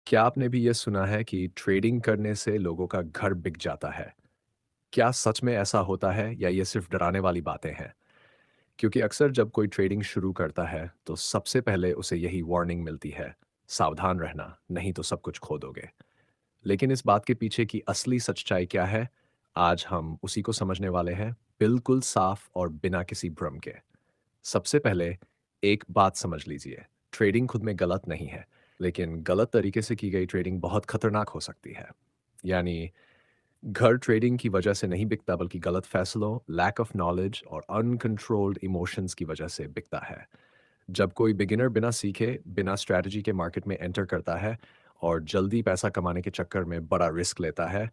क्या आपने भी ये सुना है कि ट्रेडिंग करने से लोगों का घर बिक जाता है? क्या सच में ऐसा होता है या ये सिर्फ डराने वाली बातें हैं? क्योंकि अक्सर जब कोई ट्रेडिंग शुरू करता है, तो सबसे पहले उसे यही वार्निंग मिलती है, सावधान रहना, नहीं तो सब कुछ खो दोगे। लेकिन इस बात के पीछे की असली सच्चाई क्या है? आज हम उसी को समझने वाले हैं, बिल्कुल साफ और बिना किसी भ्रम के। सबसे पहले एक बात समझ लीजिए, ट्रेडिंग खुद में गलत नहीं है, लेकिन गलत तरीके से की गई ट्रेडिंग बहुत खतरनाक हो सकती है। यानी घर ट्रेडिंग की वजह से नहीं बिकता बल्कि गलत फैसलों, लैक ऑफ नॉलेज और अनकंट्रोल्ड इमोशंस की वजह से बिकता है। जब कोई बिगिनर बिना सीखे, बिना स्ट्रैटेजी के मार्केट में एंटर करता है और जल्दी पैसा कमाने के चक्कर में बड़ा रिस्क लेता है,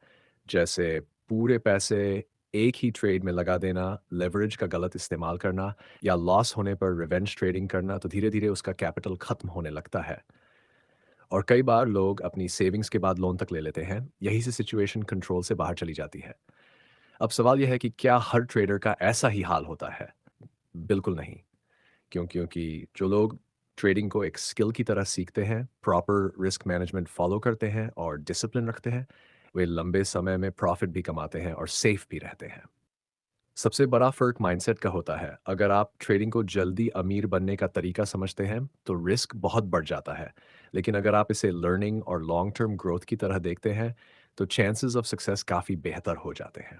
जैसे पूरे पैसे एक ही ट्रेड में लगा देना, लेवरेज का गलत इस्तेमाल करना या लॉस होने पर रिवेंज ट्रेडिंग करना, तो धीरे-धीरे उसका कैपिटल खत्म होने लगता है। और कई बार लोग अपनी सेविंग्स के बाद लोन तक ले लेते हैं। यही से सिचुएशन कंट्रोल से बाहर चली जाती है। अब सवाल यह है कि क्या हर ट्रेडर का ऐसा ही हाल होता है? बिल्कुल नहीं। क्योंकि जो लोग ट्रेडिंग को एक स्किल की तरह सीखते हैं, प्रॉपर रिस्क मैनेजमेंट फॉलो करते हैं और डिसिप्लिन रखते हैं, वे लंबे समय में प्रॉफिट भी कमाते हैं और सेफ भी रहते हैं। सबसे बड़ा फ़र्क माइंडसेट का होता है। अगर आप ट्रेडिंग को जल्दी अमीर बनने का तरीका समझते हैं, तो रिस्क बहुत बढ़ जाता है। लेकिन अगर आप इसे लर्निंग और लॉन्ग टर्म ग्रोथ की तरह देखते हैं, तो चांसेस ऑफ सक्सेस काफ़ी बेहतर हो जाते हैं।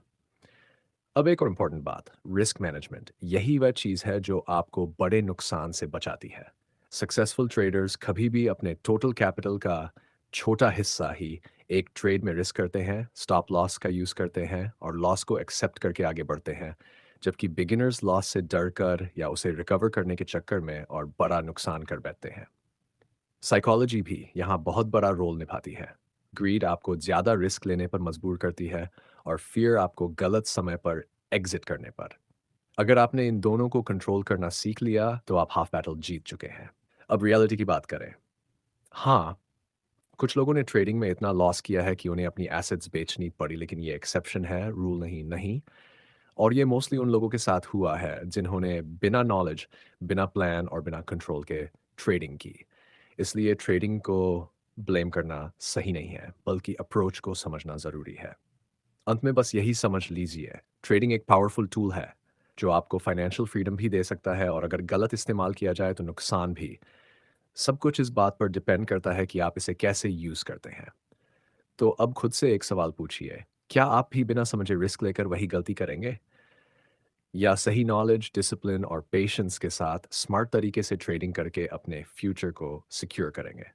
अब एक और इम्पोर्टेंट बात, रिस्क मैनेजमेंट। यही वह चीज़ है जो आपको बड़े नुकसान से बचाती है। सक्सेसफुल ट्रेडर्स कभी भी अपने टोटल कैपिटल का छोटा हिस्सा ही एक ट्रेड में रिस्क करते हैं, स्टॉप लॉस का यूज़ करते हैं और लॉस को एक्सेप्ट करके आगे बढ़ते हैं। जबकि बिगिनर्स लॉस से डर कर या उसे रिकवर करने के चक्कर में और बड़ा नुकसान कर बैठते हैं। साइकोलॉजी भी यहाँ बहुत बड़ा रोल निभाती है। ग्रीड आपको ज़्यादा रिस्क लेने पर मजबूर करती है और फियर आपको गलत समय पर एग्जिट करने पर। अगर आपने इन दोनों को कंट्रोल करना सीख लिया, तो आप हाफ बैटल जीत चुके हैं। अब रियलिटी की बात करें। हाँ, कुछ लोगों ने ट्रेडिंग में इतना लॉस किया है कि उन्हें अपनी एसेट्स बेचनी पड़ी, लेकिन ये एक्सेप्शन है, रूल नहीं। और ये मोस्टली उन लोगों के साथ हुआ है जिन्होंने बिना नॉलेज, बिना प्लान और बिना कंट्रोल के ट्रेडिंग की। इसलिए ट्रेडिंग को ब्लेम करना सही नहीं है, बल्कि अप्रोच को समझना ज़रूरी है। अंत में बस यही समझ लीजिए, ट्रेडिंग एक पावरफुल टूल है, जो आपको फाइनेंशियल फ्रीडम भी दे सकता है और अगर गलत इस्तेमाल किया जाए तो नुकसान भी। सब कुछ इस बात पर डिपेंड करता है कि आप इसे कैसे यूज़ करते हैं। तो अब खुद से एक सवाल पूछिए, क्या आप भी बिना समझे रिस्क लेकर वही गलती करेंगे? या सही नॉलेज, डिसिप्लिन और पेशेंस के साथ स्मार्ट तरीके से ट्रेडिंग करके अपने फ्यूचर को सिक्योर करेंगे?